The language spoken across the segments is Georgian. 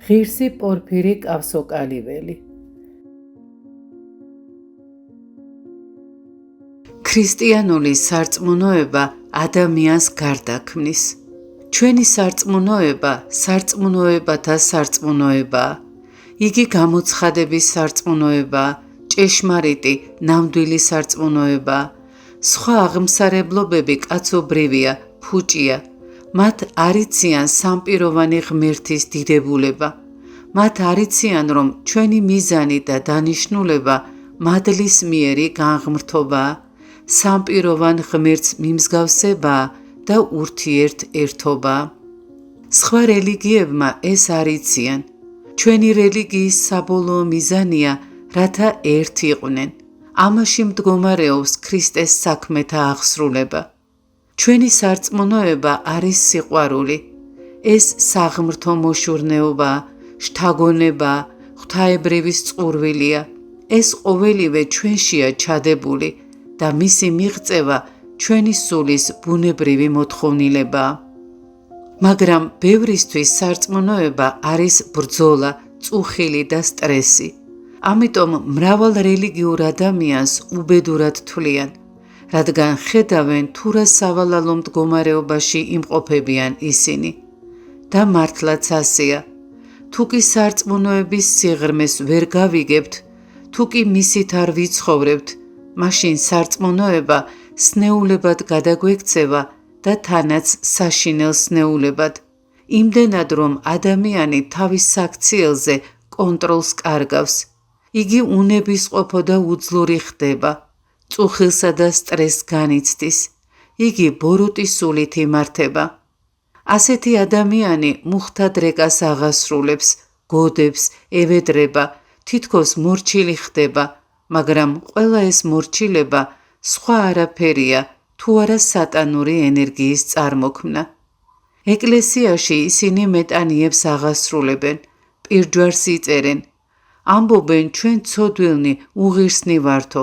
ღირსი პორფირი კავსოკალიველი. ქრისტიანული სარწმუნოება ადამიანს გარდაქმნის. ჩვენი სარწმუნოება სარწმუნოებათა სარწმუნოებაა. იგი გამოცხადების სარწმუნოებაა, ჭეშმარიტი, ნამდვილი სარწმუნოებაა. სხვა აღმსარებლობები კაცობრივია, ფუჭია. მათ არ იციან სამპიროვანი ღმერთის დიდებულება. მათ არ იციან, რომ ჩვენი მიზანი და დანიშნულება მადლისმიერი განღმრთობაა, სამპიროვან ღმერთს მიმსგავსებაა და ურთიერთერთობაა. სხვა რელიგიებმა ეს არ იციან. ჩვენი რელიგიის საბოლოო მიზანია, რათა ერთ იყვნენ. ამაში მდგომარეობს ქრისტეს საქმეთა აღსრულება. ჩვენი სარწმუნოება არის სიყვარული. ეს საღმრთო მოშურნეობაა, შთაგონებაა, ღვთაებრივის წყურვილია. ეს ყოველივე ჩვენშია ჩადებული და მისი მიღწევა ჩვენი სულის ბუნებრივი მოთხოვნილებაა. მაგრამ ბევრისთვის სარწმუნოება არის ბრძოლა, წუხილი და სტრესი. ამიტომ მრავალ რელიგიურ ადამიანს უბედურად თვლიან, რადგან ხედავენ თუ რა სავალალო მდგომარეობაში იმყოფებიან ისინი. და მართლაც ასეა. თუ კი სარწმუნოების სიღრმეს ვერ გავიგებთ, თუ კი მისით არ ვიცხოვრებთ, მაშინ სარწმუნოება სნეულებად გადაგვექცევა და თანაც საშინელ სნეულებად. იმდენად, რომ ადამიანი თავის საქციელზე კონტროლს კარგავს. იგი უნებისყოფო და უძლური ხდება. წუხილსა და სტრესს განიცდის. იგი ბოროტის სულით იმართება. ასეთი ადამიანი მუხთა დრეკას აღასრულებს, გოდებს, ევედრება, თითქოს მორჩილი ხდება, მაგრამ ყველა ეს მორჩილება სხვა არაფერია, თუ არა სატანური ენერგიის წარმოქმნა. ეკლესიაში ისინი მეტანიებს აღასრულებენ, პირჯვარს იწერენ, ამბობენ ჩვენ ცოდვილნი, უღირსნი ვართო,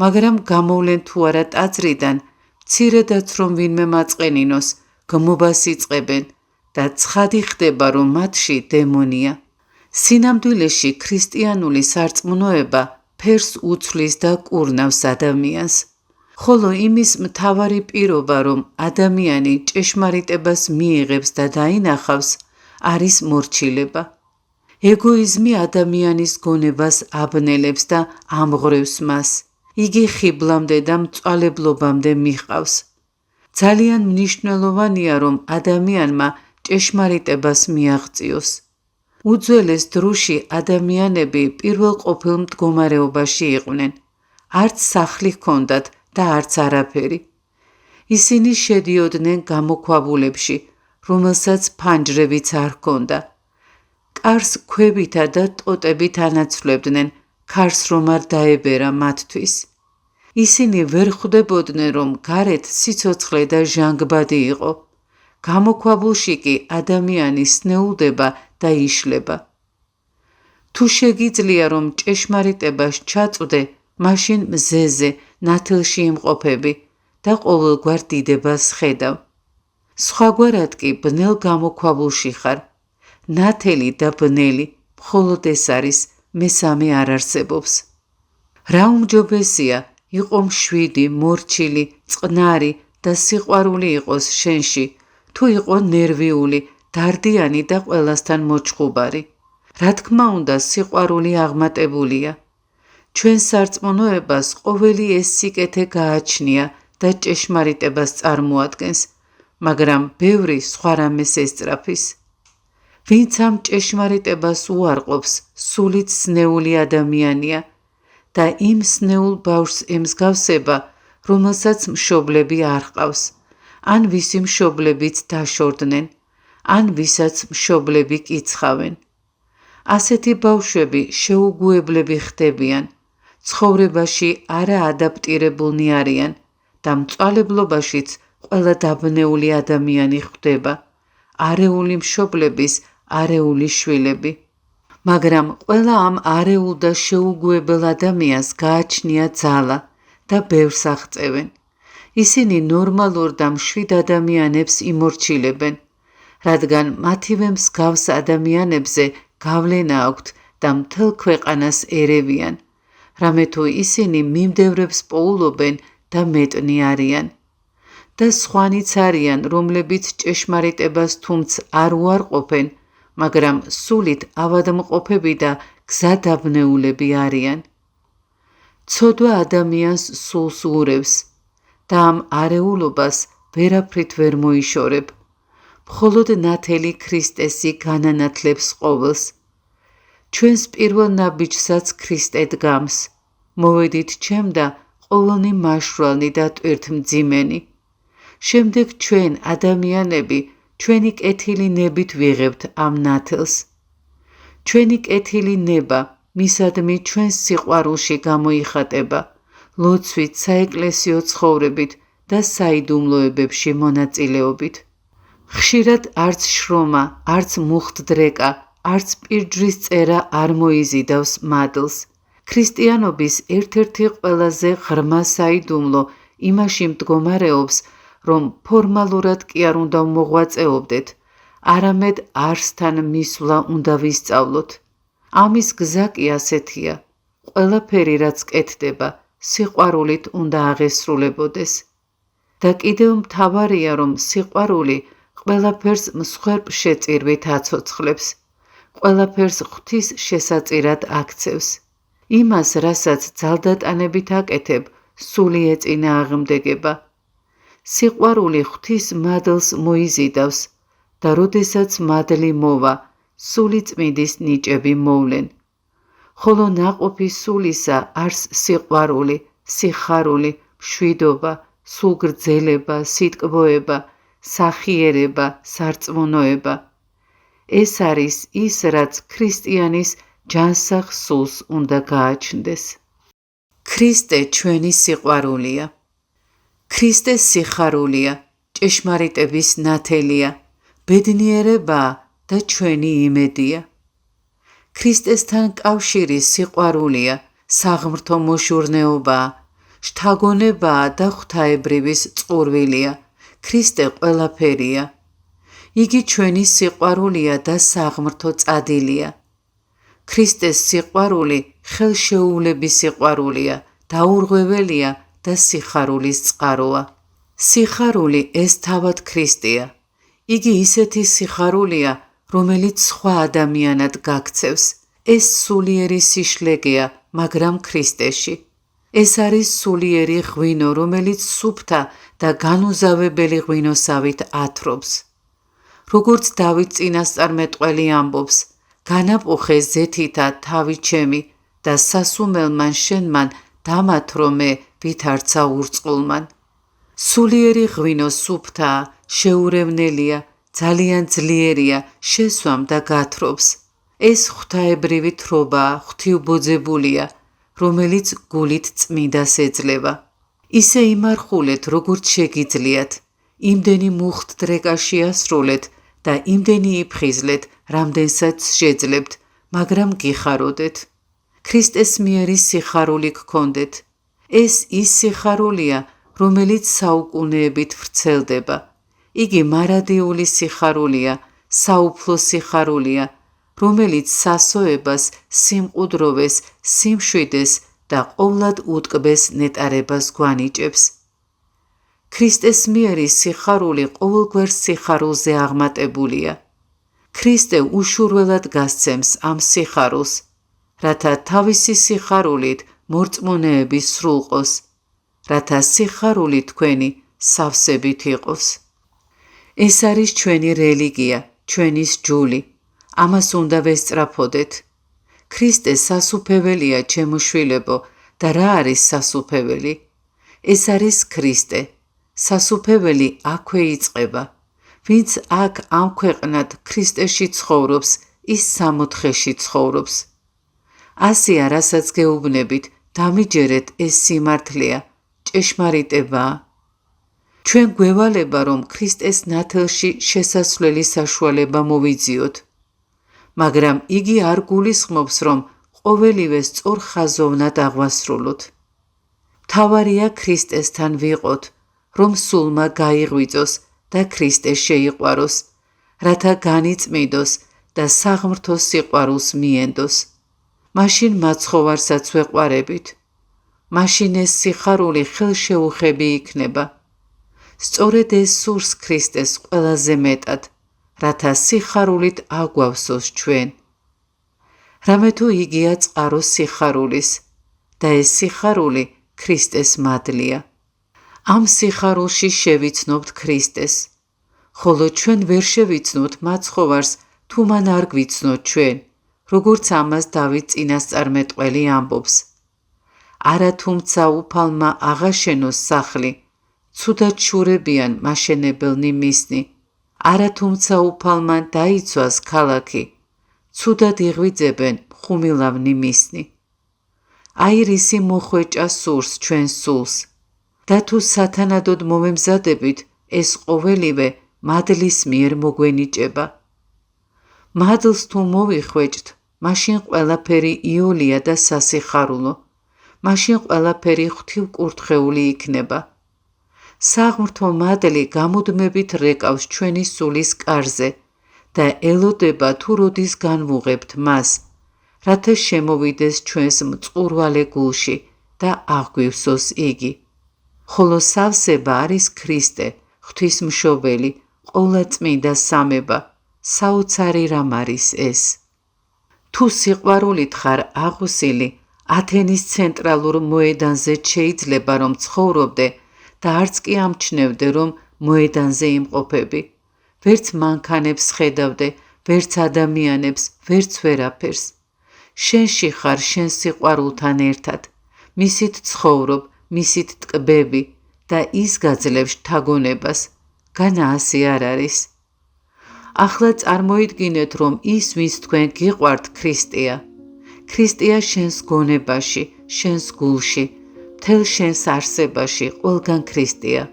მაგრამ გამოვლენ თუ არა ტაძრიდან, მცირედაც რომ ვინმე მაწყენინოს, გმობას იწყებენ და ცხადი ხდება, რომ მათში დემონია. სინამდვილეში ქრისტიანული სარწმუნოება ფერს უცვლის და კურნავს ადამიანს. ხოლო იმის მთავარი პირობა, რომ ადამიანი ჭეშმარიტებას მიიღებს და დაინახავს, არის მორჩილება. ეგოიზმი ადამიანის გონებას აბნელებს და ამღვრევს მას. იგი ხიბლამდე და მწვალებლობამდე მიჰყავს. ძალიან მნიშვნელოვანია, რომ ადამიანმა ჭეშმარიტებას მიაღწიოს. უძველეს დროში ადამიანები პირველყოფილ მდგომარეობაში იყვნენ. არც სახლი ჰქონდათ და არც არაფერი. ისინი შედიოდნენ გამოქვაბულებში, რომელსაც ფანჯრებიც არ ჰქონდა. კარს ქვებითა და ტოტებით ანაცვლებდნენ, ქარს რომ არ დაებერა მათთვის. ისინი ვერ ხვდებოდნენ, რომ გარეთ სიცოცხლე და ჟანგბადი იყო. გამოქვაბულში კი ადამიანი სნეულდება და იშლება. თუ შეგიძლია, რომ ჭეშმარიტებას ჩაწვდე, მაშინ მზეზე, ნათელში იმყოფები და ყოველგვარ დიდებას ხედავ. სხვაგვარად კი ბნელ გამოქვაბულში ხარ. ნათელი და ბნელი, მხოლოდ ეს არის, მესამე არ არსებობს. რა უმჯობესია, იყო მშვიდი, მორჩილი, წყნარი და სიყვარული იყოს შენში, თუ იყო ნერვიული, დარდიანი და ყველასთან მოჩხუბარი. რა თქმა უნდა, სიყვარული აღმატებულია. ჩვენ სარწმუნოებას ყოველი ეს სიკეთე გააჩნია და ჭეშმარიტებას წარმოადგენს, მაგრამ ბევრი სხვა რამეს ესწრაფის. ვინც ამ ჭეშმარიტებას უარყოფს, სულით სნეული ადამიანია და იმ სნეულ ბავშვს ემსგავსება, რომელსაც მშობლები არ ჰყავს, ან ვისი მშობლებიც დაშორდნენ, ან ვისაც მშობლები კიცხავენ. ასეთი ბავშვები შეუგუებლები ხდებიან, ცხოვრებაში არაადაპტირებულნი არიან და მწვალებლობაშიც ყველა დაბნეული ადამიანი ხდება, არეული მშობლების არეული შვილები. მაგრამ ყველა ამ არეულ და შეუგუებელ ადამიანს გააჩნია ძალა და ბევრს აღწევენ. ისინი ნორმალურ და მშვიდ ადამიანებს იმორჩილებენ, რადგან მათივე მსგავს ადამიანებზე გავლენა აქვთ და მთელ ქვეყანას ერევიან, რამე თუ ისინი მიმდევრებს პოულობენ და მეტნი არიან. და სხვანიც არიან, რომლებიც ჭეშმარიტებას თუმც არ უარყოფენ, მაგრამ სულით ავადმყოფები და გზადაბნეულები არიან. ცოდვა ადამიანს სულს ურევს და ამ არეულობას ვერაფრით ვერ მოიშორებ. მხოლოდ ნათელი ქრისტესი განანათლებს ყოველს. ჩვენს პირველ ნაბიჯსაც ქრისტე დგამს. მოვედით ჩემ და ყოველნი მაშვრალნი და ტვირთმძიმენი. შემდეგ ჩვენ ადამიანები ჩვენი კეთილი ნებით ვიღებთ ამ ნათელს. ჩვენი კეთილი ნება მისადმი ჩვენს სიყვარულში გამოიხატება, ლოცვით, საეკლესიო ცხოვრებით და საიდუმლოებებში მონაწილეობით. ხშირად არც შრომა, არც მუხტდრეკა, არც პირჯრის წერა არ მოიზიდავს მადლს. ქრისტიანობის ერთ-ერთი ყველაზე ღრმა საიდუმლო იმაში მდგომარეობს, რომ ფორმალურად კი არ უნდა მოღვაწეობდეთ, არამედ არსთან მისვლა უნდა ვისწავლოთ. ამის გზა კი ასეთია. ყველაფერი რაც კეთდება, სიყვარულით უნდა აღესრულებოდეს. და კიდევ მთავარია, რომ სიყვარული ყველაფერს მსხვერპლშეწირვით აცოცხლებს, ყველაფერს ღვთის შესაწირად აქცევს. იმას, რასაც ძალდატანებით აკეთებ, სული ეწინააღმდეგება. სიყვარული ღვთის მადლს მოიზიდავს და როდესაც მადლი მოვა, სული წმინდის ნიჭები მოვლენ. ხოლო ნაყოფი სულისა არს სიყვარული, სიხარული, მშვიდობა, სულგრძელება, სიტკბოება, სახიერება, სარწმუნოება. ეს არის ის, რაც ქრისტიანის ჯანსაღ სულს უნდა გააჩნდეს. ქრისტე ჩვენი სიყვარულია. ქრისტეს სიხარულია, ჭეშმარიტების ნათელია, ბედნიერებაა და ჩვენი იმედია. ქრისტესთან კავშირი სიყვარულია, საღმრთო მოშურნეობაა, შთაგონებაა და ღვთაებრივის წყურვილია. ქრისტე ყველაფერია. იგი ჩვენი სიყვარულია და საღმრთო წადილია. ქრისტეს სიყვარული ხელშეუვლების სიყვარულია, დაურღვეველია და სიხარულის წყაროა. სიხარული ეს თავად ქრისტეა. იგი ისეთი სიხარულია, რომელიც სხვა ადამიანად გაქცევს. ეს სულიერი სიშლეგეა, მაგრამ ქრისტეში. ეს არის სულიერი ღვინო, რომელიც სუფთა და განუზავებელი ღვინოსავით ათრობს. როგორც დავით წინასწარმეტყველი ამბობს, განაპუხე ზეთითა თავი ჩემი და სასუმელმან შენმან დამათრო მე ვითარცა ურწყულმან. სულიერი ღვინო სუფთაა, შეურევნელია, ძალიან ძლიერია, შესვამ და გათრობს. ეს ღვთაებრივი თრობაა, ღვთიუბოძებულია, რომელიც გულით წმინდას ეძლევა. ისე იმარხულეთ, როგორც შეგიძლიათ, იმდენი მუხტდრეკა შეასრულეთ და იმდენი იფხიზლეთ, რამდენსაც შეძლებთ, მაგრამ გიხაროდეთ. ქრისტეს მიერი სიხარული გქონდეთ. ეს ის სიხარულია, რომელიც საუკუნეებით ვრცელდება. იგი მარადიული სიხარულია, საუფლო სიხარულია, რომელიც სასოებას, სიმყუდროვეს, სიმშვიდეს და ყოვლად უტკბეს ნეტარებას გვანიჭებს. ქრისტეს მიერი სიხარული ყოველგვარ სიხარულზე აღმატებულია. ქრისტე უშურველად გასცემს ამ სიხარულს, რათა თავისი სიხარულით მორწმუნეები სრულყოს, რათა სიხარული თქვენი სავსებით იყოს. ეს არის ჩვენი რელიგია, ჩვენი სჯული. ამას უნდა ვესწრაფოდეთ. ქრისტე სასუფეველია, ჩემო შვილებო, და რა არის სასუფეველი? ეს არის ქრისტე. სასუფეველი აქვე იწყება. ვინც აქ ამ ქვეყნად ქრისტეში ცხოვრობს, ის სამოთხეში ცხოვრობს. ასია, რასაც გეუბნებით, დამიჯერეთ, ეს სიმართლეა, ჭეშმარიტებაა. ჩვენ გვევალება, რომ ქრისტეს ნათელში შესასვლელი საშუალება მოვიძიოთ. მაგრამ იგი არ გულისხმობს, რომ ყოველივე სწორ ხაზოვნად აღვასრულოთ. მთავარია ქრისტესთან ვიყოთ, რომ სულმა გაიღვიძოს და ქრისტე შეიყვაროს, რათა განიწმინდოს და საღმრთო სიყვარულს მიენდოს. მაშინ მაცხოვარსაც ვეყვარებით. მაშინ ეს სიხარული ხელშეუხები იქნება. სწორედ ეს სურს ქრისტეს ყველაზე მეტად, რათა სიხარულით აგვავსოს ჩვენ. რამე თუ იგია წყარო სიხარულის და ეს სიხარული ქრისტეს მადლია. ამ სიხარულში შევიცნობთ ქრისტეს, ხოლო ჩვენ ვერ შევიცნობთ მაცხოვარს, თუ მან არ გვიცნოთ ჩვენ, როგორც ამას დავით წინასწარმეტყველი ამბობს. არა თუმცა უფალმა აღაშენოს სახლი, ცუდად შურებიან მაშენებელნი მისნი. არა თუმცა უფალმა დაიცვას ქალაქი, ცუდად იღვიძებენ ხუმილავნი მისნი. აირისი მოხვეჭა სურს ჩვენ სულს და თუ სათანადოდ მომემზადებით, ეს ყოველივე მადლის მიერ მოგვენიჭება. მადლს თუ მოვიხვეჭთ, მაშინ ყველაფერი იოლია და სასიხარულო, მაშინ ყველაფერი ღვთივკურთხეული იქნება. საღმრთო მადლი გამუდმებით რეკავს ჩვენი სულის კარზე და ელოდება თუ როდის განვუღებთ მას, რათა შემოვიდეს ჩვენს მწყურვალე გულში და აღგვივსოს იგი. ხოლო სავსება არის ქრისტე, ღვთისმშობელი, ყოვლადწმინდა სამება, საოცარი რამ არის ეს. თუ სიყვარულით ხარ აღუსილი, ათენის ცენტრალურ მოედანზე შეიძლება რომ ცხოვრობდე და არც კი ამჩნევდე რომ მოედანზე იმყოფები. ვერც მანქანებს ხედავდე, ვერც ადამიანებს, ვერც ვერაფერს. შენში ხარ შენ სიყვარულთან ერთად, მისით ცხოვრობ, მისით ტკბები და ის გაძლევს შთაგონებას. განა ასე არ არის. ახლა წარმოიდგინეთ, რომ ის, ვინც თქვენ გიყვართ, ქრისტეა. ქრისტეა შენს გონებაში, შენს გულში, მთელ შენს არსებაში, ყველგან ქრისტეა.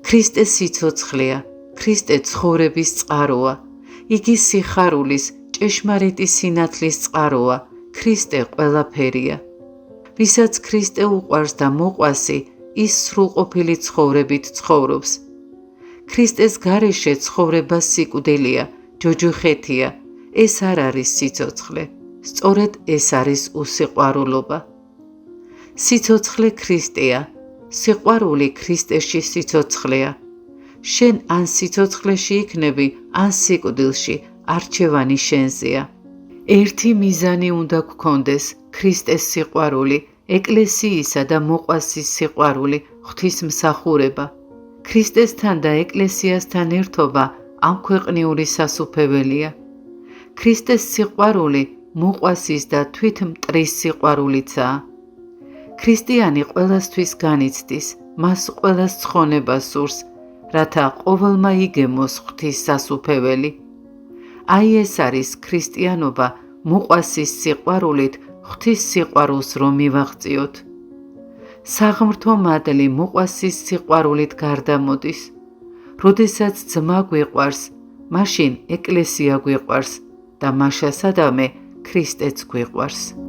ქრისტე სიცოცხლეა, ქრისტე ცხოვრების წყაროა, იგი სიხარულის, ჭეშმარიტი სინათლის წყაროა, ქრისტე ყველაფერია. ვისაც ქრისტე უყვარს და მოყვასი, ის სრულყოფილი ცხოვრებით ცხოვრობს. ქრისტეს გარეშე ცხოვრება სიკვდილია, ჯოჯოხეთია, ეს არ არის სიცოცხლე, სწორედ ეს არის უსიყვარულობა. სიცოცხლე ქრისტეა, სიყვარული ქრისტეში სიცოცხლეა. შენ ან სიცოცხლეში იქნები, ან სიკვდილში, არჩევანი შენზეა. ერთი მიზანი უნდა გქონდეს, ქრისტეს სიყვარული, ეკლესიისა და მოყვასის სიყვარული, ღვთისმსახურება. ქრისტესთან და ეკლესიასთან ერთობა ამ ქვეყნიური სასუფეველია. ქრისტეს სიყვარული მოყვასის და თვით მტრის სიყვარულიცაა. ქრისტიანი ყველასთვის განიცდის, მას ყველას ცხონება სურს, რათა ყოველმა იგემოს ღვთის სასუფეველი. აი ეს არის ქრისტიანობა მოყვასის სიყვარულით ღვთის სიყვარულს რომ მივაღწიოთ. საღმრთო მადლი მოყვასის სიყვარულით გარდამოდის. როდესაც ძმა გვიყვარს, მაშინ ეკლესია გვიყვარს და მაშასადამე ქრისტეც გვიყვარს.